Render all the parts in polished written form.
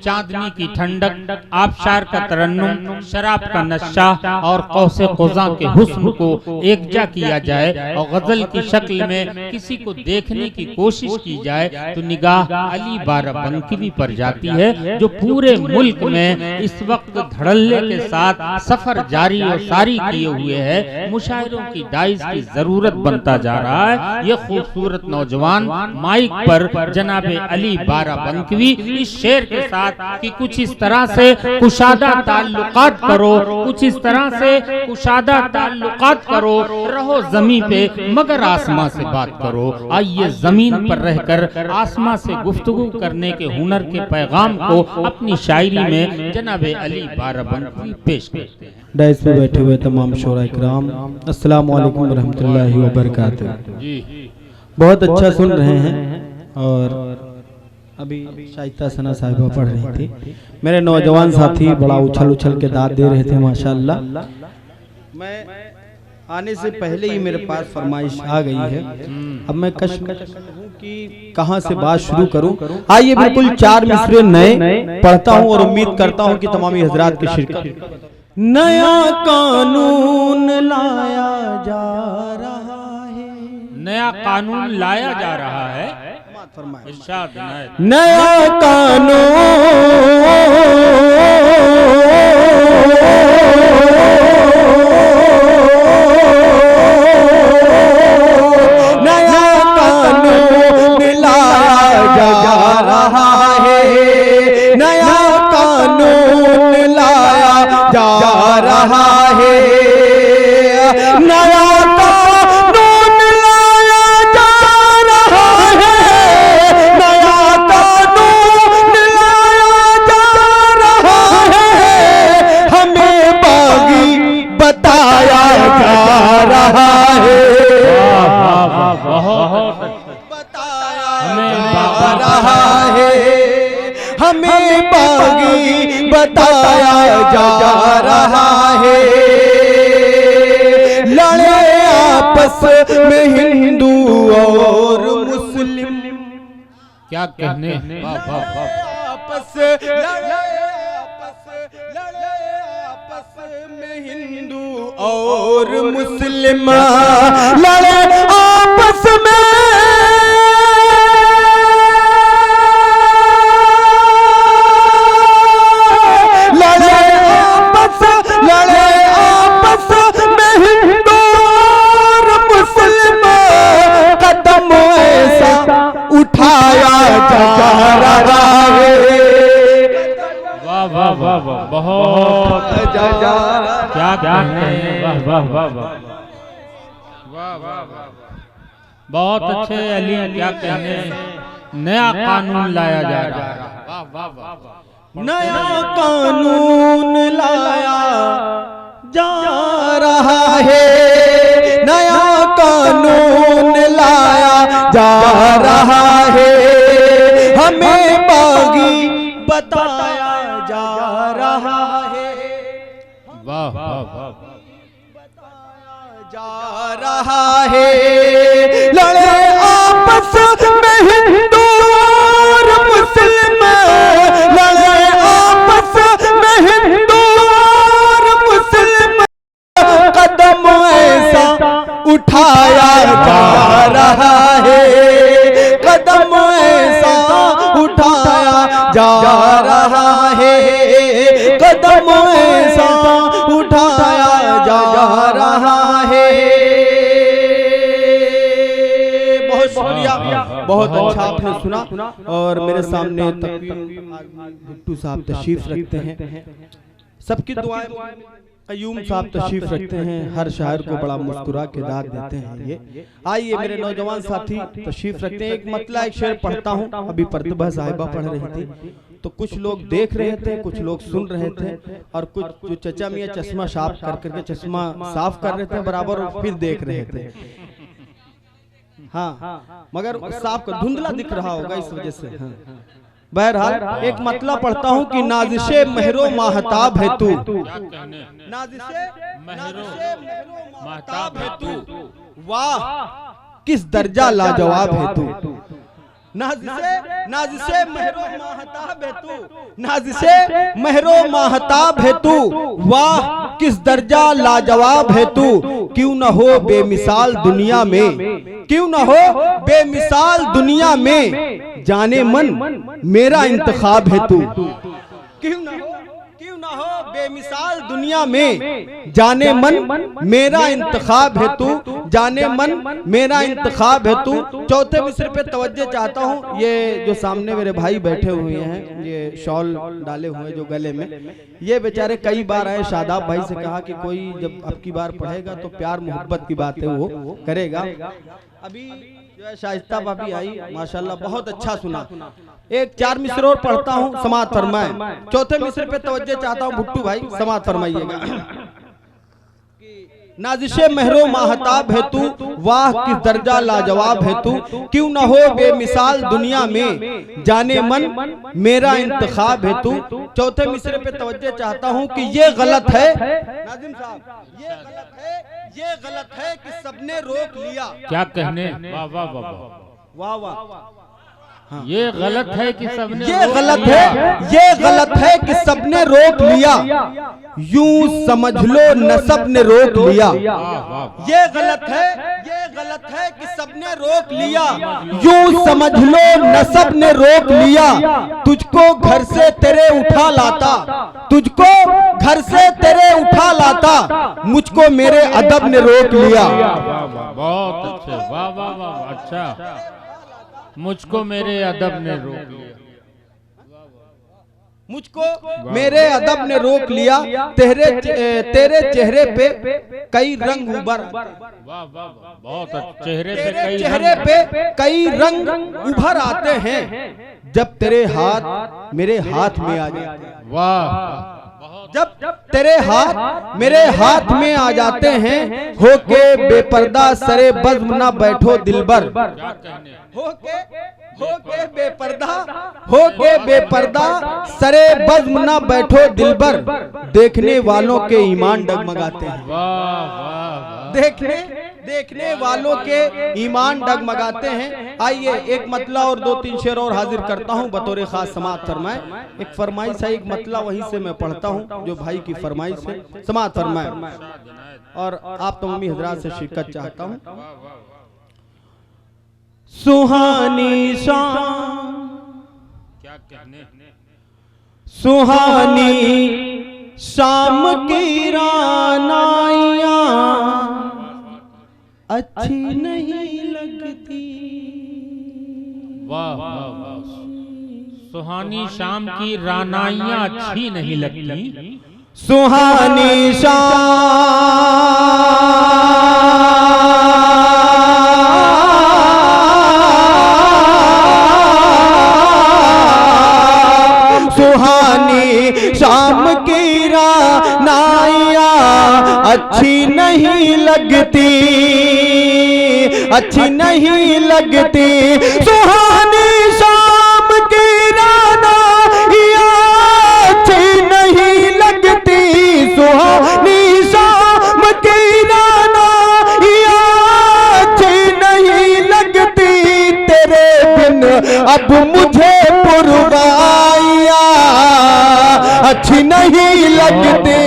चांदनी की ठंडक, आबशार का तरन्नुम, शराब का नशा और कौसे क़ुज़ा के हुस्न को एकजा किया जाए और गजल की शक्ल में किसी को देखने की कोशिश की जाए तो निगाह अली बाराबंकी पर जाती है, जो पूरे मुल्क में इस वक्त धड़ल्ले के साथ सफर जारी और सारी किए हुए है। मुशायरों की डाइस की जरूरत बनता जा रहा है। ये खूबसूरत नौजवान माइक पर जनाबे अली बाराबंकी इस शेर के साथ कि कुछ इस तरह से कुशादा ताल्लुकात करो, कुछ इस तरह से कुशादा ताल्लुकात करो, रहो जमीन पे मगर आसमां से बात करो। आइए जमीन पर रहकर आसमां से गुफ्तगू करने के हुनर के पैगाम को अपनी शायरी में जनाबे अली बाराबंकी पेश करते हैं। डाइस पे बैठे हुए तमाम शोरा इकराम, अस्सलाम वालेकुम रहमतुल्लाहि व बरकातुहू। बहुत अच्छा सुन रहे हैं और अभी शाइस्ता सना साहिबा पढ़ रही थी। मेरे नौजवान साथी बड़ा उछल उछल के दाद दे रहे थे माशाअल्लाह। मैं आने से पहले ही मेरे पास फरमाइश आ गई है। अब मैं कश्मकश हूँ कि कहाँ से बात शुरू करूँ। आइए बिल्कुल 4 मिसरे नए पढ़ता हूँ और उम्मीद करता हूँ कि तमामी हजरात की शिरकत। नया कानून लाया जा रहा है, नया कानून लाया जा रहा है। नया कानून हमें बागी बताया जा रहा है। लड़े आपस में हिंदू और मुस्लिम, क्या कहने, आपस में हिंदू और मुस्लिम लड़े आपस में, उठाया जा रहा है। वाह वाह वाह वाह, बहुत क्या कहने, वाह वाह वाह वाह वाह वाह, बहुत अच्छे अली, क्या कहने। नया कानून लाया जा रहा है। वाह वाह वाह, नया कानून लाया जा रहा है, नया कानून लाया जा रहा है। हमें बागी बताया जा रहा है। वाह वाह वाह, बताया जा रहा है। लड़े आपस में हिंदू और मुस्लिम, लड़े आपस में हिंदू और मुस्लिम, कदम ऐसा उठाया जा रहा है, कदम ऐसा उठाया जा रहा है, कदम ऐसा उठाया जा रहा है। बहुत शुक्रिया, बहुत अच्छा आपने सुना। और मेरे सामने भुट्टू साहब तशरीफ रखते हैं। सबकी दुआएं कयूम साहब तशरीफ रखते हैं। हर शायर को बड़ा मुस्कुरा के दाद देते हैं ये। आइए मेरे नौजवान साथी तशरीफ रखते हैं। एक मतला एक शेर पढ़ता हूँ। अभी प्रतिभा साहिबा पढ़ रही थी तो कुछ लोग देख रहे थे, कुछ लोग सुन रहे थे और कुछ जो चचा मियाँ चश्मा साफ कर करके चश्मा साफ कर रहे थे बराबर और फिर देख रहे थे। हाँ, मगर साफ का धुंधला दिख रहा होगा इस वजह से। हाँ। बहरहाल एक मतलब पढ़ता हूँ कि नाजिशे महरो महताब है तू, नाजिशे महरो महताब है तू, वाह किस दर्जा लाजवाब है तू। नाज़िसे महरो माहताब है तू, नाज़िसे महरो माहताब है तू, वाह किस दर्जा लाजवाब है तू, क्यों न हो बेमिसाल दुनिया में, क्यों न हो बेमिसाल दुनिया में, जाने मन मेरा इंतखाब है तू, क्यों न हो बेमिसाल दुनिया में, जाने मन मेरा इंतखाब है तू, जाने मन मेरा इंतखाब है तू। चौथे मिसरे पे तवज्जो चाहता हूँ। ये जो सामने मेरे भाई बैठे हुए हैं, ये शॉल डाले हुए जो गले में, ये बेचारे कई बार आए, शादाब भाई से कहा कि कोई जब अब की बार पढ़ेगा तो प्यार मोहब्बत की बात है वो करेगा। अभी जो है शाइस्ता भाभी आई, माशाल्लाह बहुत अच्छा सुना। एक 4 मिसरे और पढ़ता हूँ, समाअत फरमाए। चौथे मिसरे पे तवज्जो चाहता हूँ, भुट्टू भाई समाअत फरमाइएगा। नाज़िशे महरो माहताब है तू, वाह किस दर्जा लाजवाब है तू, क्यों न हो बेमिसाल दुनिया में, जाने मन मेरा इंतखाब है तू। चौथे मिसरे पे तवज्जो चाहता हूँ कि ये गलत है नाज़िम साहब, ये गलत है कि सबने रोक लिया। क्या कहने, वाह वाह वाह वाह वाह। हाँ। ये गलत है कि सबने, ये गलत है कि सबने रोक लिया, यूं समझ लो नसब ने रोक लिया। ये गलत है कि सबने रोक लिया, यूं समझ लो नसब ने रोक लिया। तुझको घर से तेरे उठा लाता, तुझको घर से तेरे उठा लाता, मुझको मेरे अदब ने रोक लिया। बहुत अच्छे, वाह वाह वाह, अच्छा, मुझको मेरे अदब ने रोक लिया, मुझको मेरे अदब ने रोक लिया। तेरे चेहरे पे कई रंग उभर, वाह वाह बहुत अच्छे, चेहरे पे कई रंग उभर आते हैं, जब तेरे हाथ मेरे हाथ में आ जाते हैं। वाह, जब तेरे हाथ मेरे हाथ में आ जाते हैं, होके बेपर्दा सरे बज़्म ना बैठो दिलबर, होके बेपर्दा सरे बज़्म ना बैठो दिलबर, देखने वालों के ईमान डगमगाते हैं। देखने वालों के ईमान डगमगाते हैं। आइए एक मतला और 2-3 शेर और हाजिर करता हूं बतौर खास समाअत फरमाए। एक फरमाइश है, एक मतला वहीं से मैं पढ़ता हूं जो भाई की फरमाइश है, समाअत फरमाए। और आप तमामी हजरात से शिरकत चाहता हूं। सुहानी शाम, क्या कहने, सुहानी शाम की रानाइयाँ अच्छी नहीं लगती। वाह वाह वाह, सुहानी शाम की रानाइयाँ अच्छी नहीं लगती, सुहानी शाम, सुहानी शाम की रानाइयाँ अच्छी नहीं लगती, अच्छी नहीं लगती। सुहानी शाम की रानाइयाँ अच्छी नहीं लगती, सुहानी शाम की रानाइयाँ अच्छी नहीं लगती। तेरे बिन अब मुझे पुरवाइयाँ अच्छी नहीं लगती,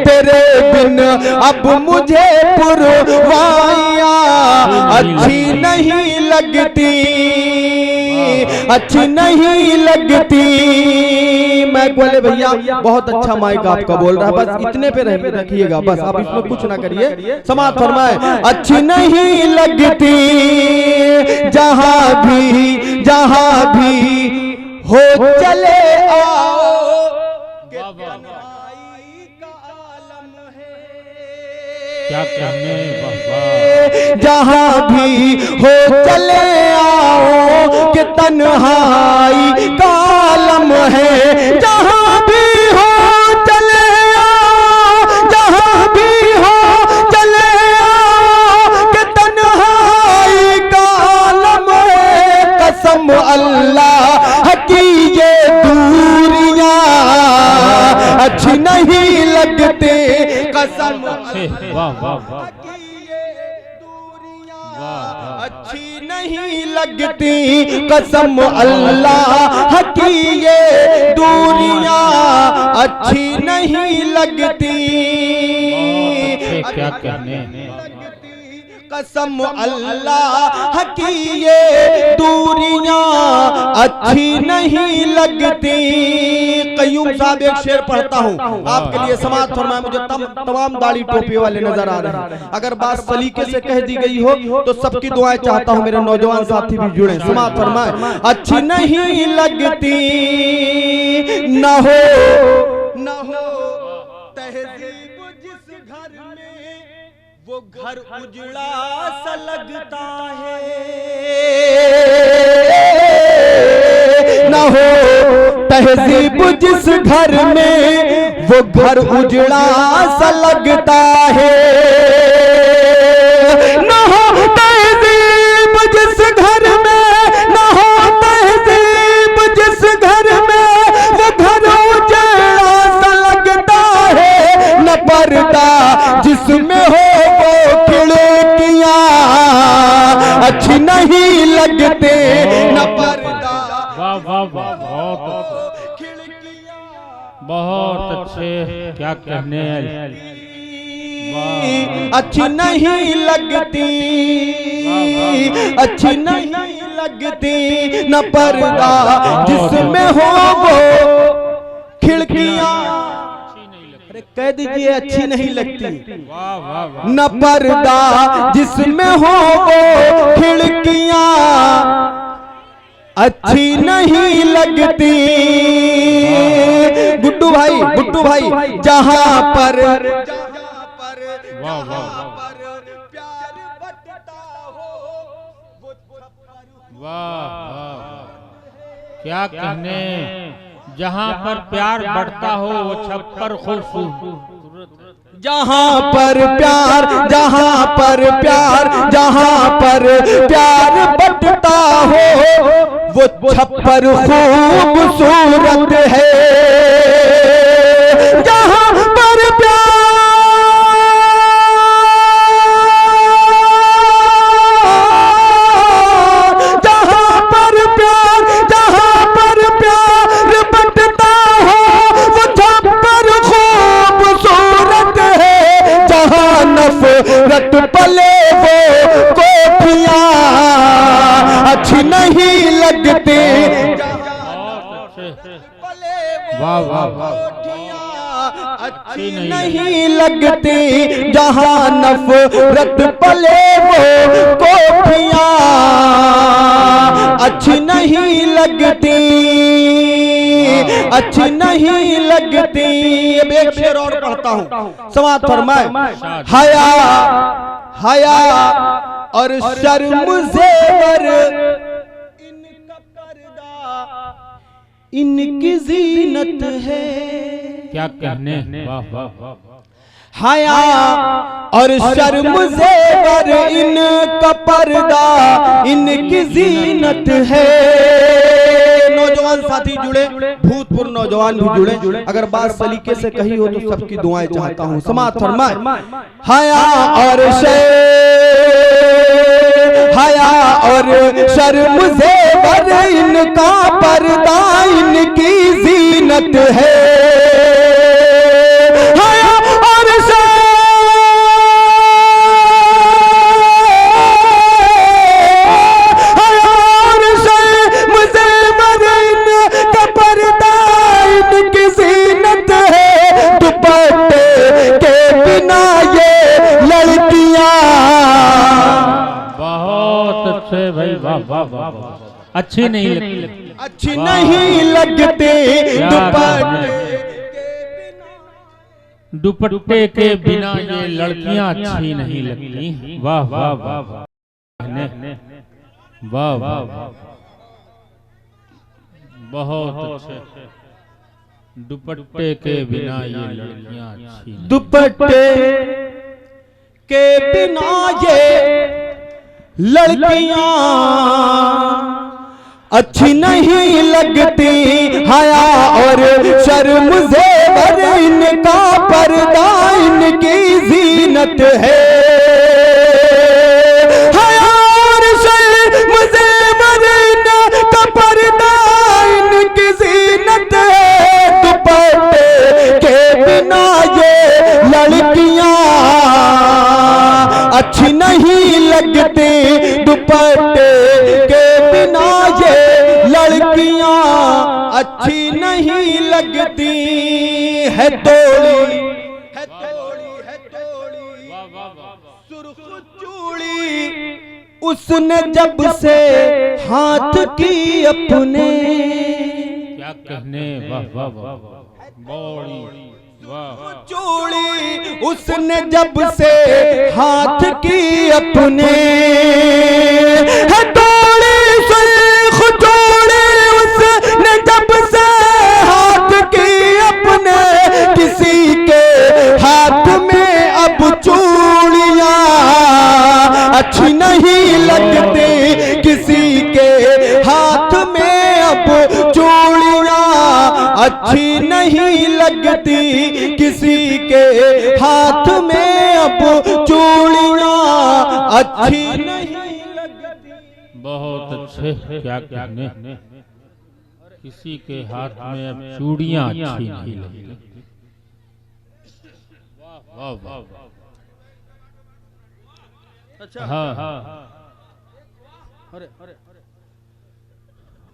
तेरे बिन अब मुझे पुरवाइयाँ अच्छी नहीं लगती, अच्छी नहीं लगती। मैं बोले भैया बहुत अच्छा माइक आपका बोल रहा है, बस इतने पे रखिएगा, बस आप इसमें कुछ ना करिए। समाअत फरमाए। अच्छी नहीं लगती, जहां भी हो चले आओ, क्या कहने, जहां भी हो चले आओ कि तन्हाई का आलम है। जहां भी हो चले आओ, जहां भी हो चले आओ कि तन्हाई का आलम है। कसम अल्लाह की ये दूरियां अच्छी नहीं लगती, कसम वाह वाह वाह, अच्छी नहीं नहीं लगती, कसम अल्लाह की ये दूरियां अच्छी नहीं लगती। क्या कहने, कसम अल्लाह की ये दूरियां अच्छी नहीं लगती। कयूम साहब एक शेर पढ़ता हूँ आपके लिए, समाज फरमाए। मुझे तमाम दाढ़ी टोपी वाले नजर आ रहे हैं। अगर बात सलीके से कह दी गई हो तो सबकी दुआएं चाहता हूँ, मेरे नौजवान साथी भी जुड़े। समाज फरमाए, अच्छी नहीं लगती न हो तहजीब जिस घर में, वो घर उजड़ा सा लगता है। न हो तहजीब जिस घर में, वो घर उजड़ा सा लगता है। न हो तहजीब जिस घर में, न हो तहजीब जिस घर में, वो घर उजड़ा सा लगता है। न पर्दा जिसमें हो खिड़कियां अच्छी नहीं लगते, न पर्दा। वाह वाह वाह, बहुत अच्छे, क्या कहने, अच्छी नहीं लगती, अच्छी नहीं लगती, न पर्दा जिसमें हो वो खिड़कियां। कह दीजिए अच्छी नहीं लगती, न पर्दा जिसमें हो वो खिड़कियां अच्छी नहीं लगती। गुड्डू भाई जहां पर प्यार बटता हो, वाह क्या कहने, जहाँ पर प्यार बढ़ता हो वो छप्पर खूबसूरत। जहाँ पर प्यार, जहाँ पर प्यार, जहाँ पर प्यार बटता हो, वो छप्पर खूबसूरत है। जहाँ पर प्यार, जहाँ पर प्यार, जहाँ पर प्यार बटता हो, वो छप्पर खूबसूरत है। जहाँ नफरत पले वो कोठियाँ अच्छी नहीं लगती। वाह वाह वाह, अच्छी नहीं लगती। जहाँ नफरत पले वो कोठियाँ अच्छी नहीं लगती, अच्छी नहीं लगती। अब एक शेर और पढ़ता हूँ, समाज फरमाए। हया हया और शर्म ज़ेवर इनका पर्दा इनकी जीनत है। क्या कहने, वाह वाह वाह, हया और शर्म ज़ेवर इनका पर्दा इनकी जीनत है। नौजवान साथी जुड़े, भूतपूर्व नौजवान भी जुड़े। अगर बात सलीके से कही हो तो सबकी दुआएं चाहता हूँ। समाज फरमाए, हया और शर्म ज़ेवर इनका पर्दा इनकी जीनत है। भाई वाह वाह वाह, अच्छी नहीं लगती, अच्छी नहीं लगती। दुपट्टे के बिना ये लड़कियां अच्छी नहीं लगती। वाह वाह वाह वाह वाह वाह, बहुत अच्छे। दुपट्टे के बिना ये लड़कियां अच्छी, दुपट्टे के बिना ये लड़कियां अच्छी नहीं लगती। हया और शर्म ज़ेवर इनका पर्दा इनकी जीनत है। हया और शर्म अच्छी नहीं लगती दुपट्टे के बिना ये लड़कियां, अच्छी नहीं लगती है तोड़ी, है तोड़ी, है तोड़ी सुर्ख चूड़ी उसने जब से हाथ की अपने। क्या कहने, वाह वाह वाह बड़ी वाह। चूड़ी उसने जब से हाथ की अपने, है तोड़ी सुर्ख चूड़ी उसने जब से हाथ की अपने। किसी के हाथ में अब चूड़ियां अच्छी नहीं लगती, किसी के हाथ में अब चूड़ियां अच्छी नहीं लगती, किसी के हाथ में अब चूड़ियां अच्छी नहीं लगती। बहुत अच्छे, क्या कहने, किसी के हाथ में अब चूड़ियां अच्छी नहीं लगती। वाह वाह वाह। हाँ हाँ,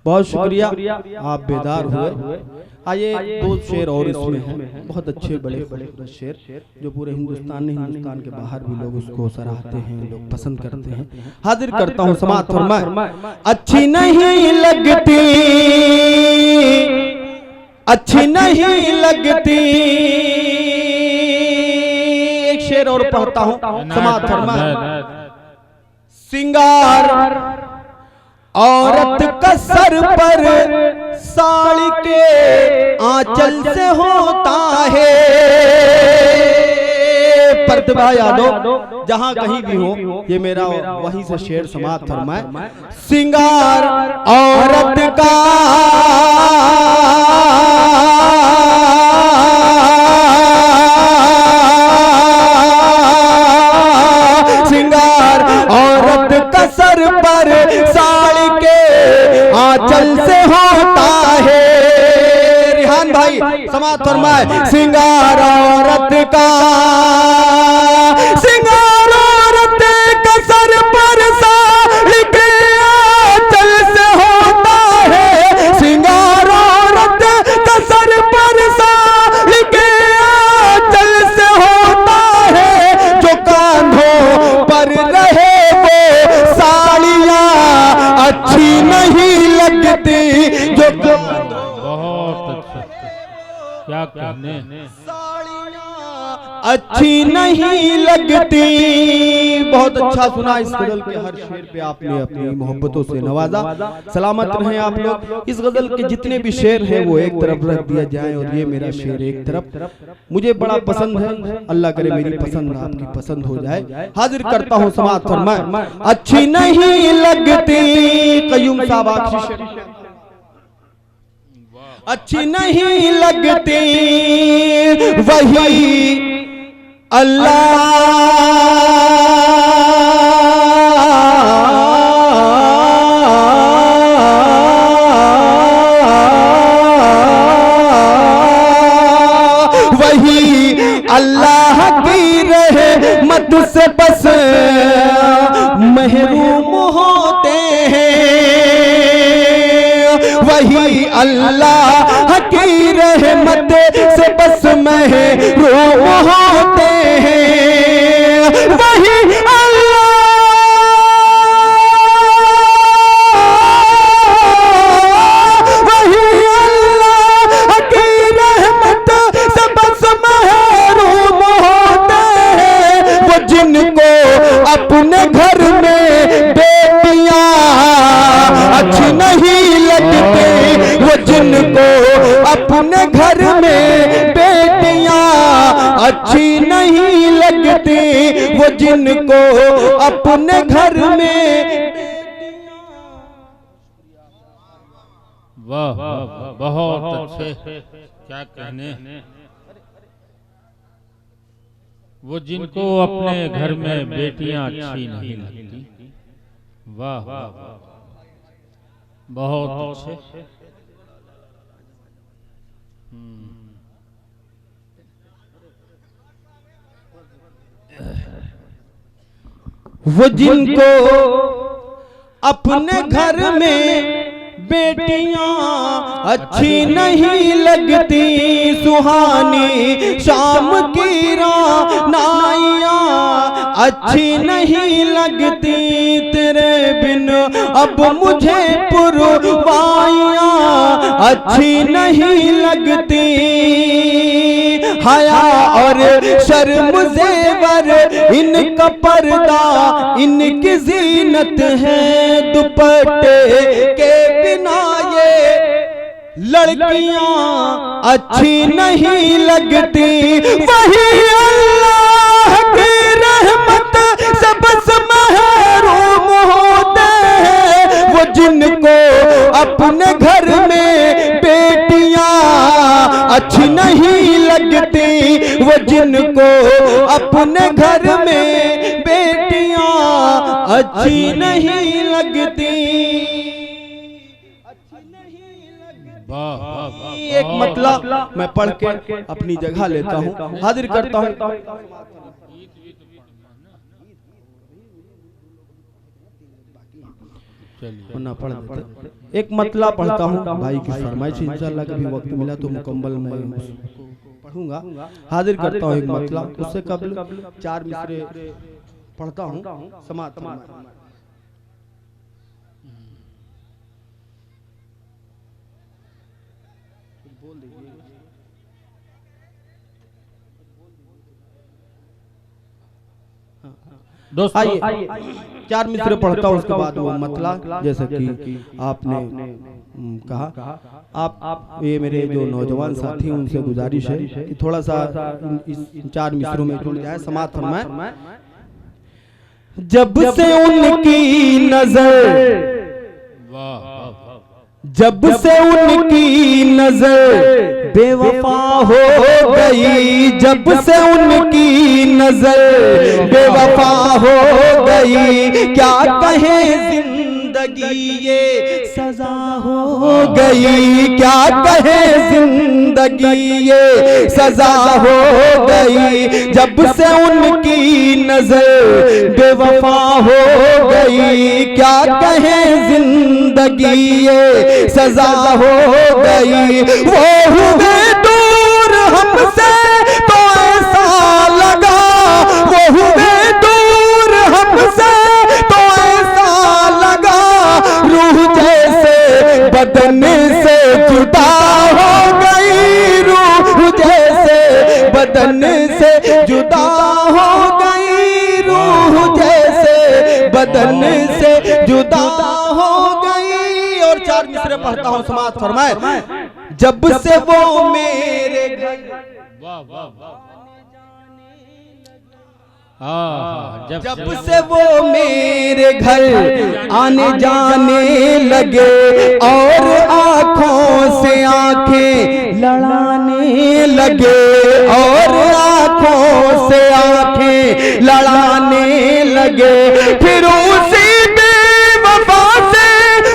बहुत शुक्रिया, आप बेदार हुए। आइए दो शेर और इसमें हैं, बहुत अच्छे बड़े बड़े शेर जो पूरे हिंदुस्तान के बाहर भी लोग उसको सराहते हैं, लोग पसंद करते हैं। हाजिर करता हूँ समाअत फरमाए। अच्छी नहीं लगती, अच्छी नहीं लगती, एक शेर और पढ़ता हूँ समाअत फरमाए। सिंगार औरत का सर पर साड़ी के आंचल से होता है। प्रतिभा यादव जहां कहीं भी हो, ये मेरा वहीं से शेर समाअत फरमाए। सिंगार औरत का सर पर साड़ी के आंचल से होता है। रिहान भाई समाअत फरमाए। सिंगार औरत का, सिंगार औरत का सर पर साड़ी के आंचल से होता है। सिंगार औरत का सर पर साड़ी के आंचल से होता है। जो कांधों पर रहे अच्छी नहीं लगती, जो बहुत अच्छा, क्या कहने, अच्छी नहीं लगती। बहुत अच्छा सुना, इस गजल के हर शेर पे आपने अपनी मोहब्बतों से नवाजा। सलामत रहें आप लोग। इस गजल के जितने भी शेर हैं वो एक तरफ रख दिया जाए और ये मेरा शेर एक तरफ। मुझे बड़ा पसंद है, अल्लाह करे मेरी पसंद आपकी पसंद हो जाए। हाजिर करता हूँ समाअत फरमाए। अच्छी नहीं लगती, कयूम साहब आखिरी शेर। अच्छी नहीं लगती वही अल्लाह वही अल्लाह की रहमत से बस महरूम होते हैं। वही अल्लाह की रहमत से बस महरूम होते हैं। वही अपने घर में बेटियां अच्छी नहीं लगती, वो जिनको अपने घर में बेटियां अच्छी नहीं लगती, वो जिनको अपने घर में। वाह वाह, बहुत अच्छे, क्या कहने, वो जिनको अपने घर में बेटियां अच्छी नहीं लगती। वाह वाह, बहुत अच्छे। वो जिनको अपने घर में बेटियां अच्छी नहीं लगती, सुहानी शाम की रानाइयां अच्छी नहीं लगती, तेरे बिन अब मुझे पुरवाइयां अच्छी नहीं लगती। हया और शर्म जेवर इनका पर्दा इनकी जीनत है, दुपट्टे के बिना ये लड़कियां अच्छी नहीं लगती। वही अल्लाह की रहमत सबसे महरूम होते हैं, वो जिनको अपने घर में बेटियां अच्छी नहीं लगती, वो जिनको अपने घर में बेटियां अच्छी नहीं लगती। एक मतलब मैं पढ़ के अपनी जगह लेता हूँ, हाजिर करता हूँ। एक मतलब पढ़ता हूँ, भाई की फरमाइश इंशाअल्लाह कभी वक्त मिला तो मुकम्मल मैं पढ़ूंगा। हाजिर करता हूँ एक मतलब, उससे कबल 4 मिसरे पढ़ता हूँ, समाअत फरमाएं। दोस्तों आइए 4 मिसरे पढ़ता हूँ, उसके बाद वो मतलब जैसे कि आपने कहा, आप ये मेरे जो नौजवान साथी उनसे गुजारिश है कि थोड़ा सा इस 4 मिसरों में जुड़ जाए, समाअत फरमाएं। जब से उनकी नजर, जब से उनकी नजर बेवफा हो गई, जब से उनकी नजर बेवफा हो गई, क्या कहे जिंदगी ये सजा हो गई, क्या कहे जिंदगी ये सजा हो गई। जब से उनकी नजर बेवफा हो गई, क्या कहे जिंदगी ये सजा हो गई। वो हुए दूर हमसे तो ऐसा लगा, वो हुए दूर हमसे तो ऐसा लगा, रूह जैसे बदन से जुदा हो गई, रूह जैसे बदन से जुदा हो गई, रूह जैसे बदन से जुदा हो गई। और 4 मिसरे पढ़ता हूँ, समाअत फरमाए। जब से वो मेरे घर, जब से वो मेरे घर आने जाने लगे और आंखों से आंखें लड़ाने लगे, और आंखों से आंखें लड़ाने लगे, फिर उसी बेवफा से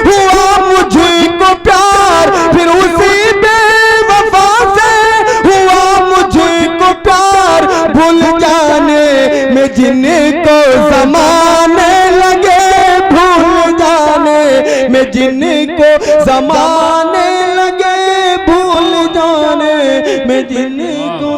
हुआ मुझको प्यार, फिर उसी बेवफा से हुआ मुझको प्यार, भूल जाने में जिनको ज़माने लगे, भूल जाने में जिनको ज़माने लगे, भूल जाने में जिनको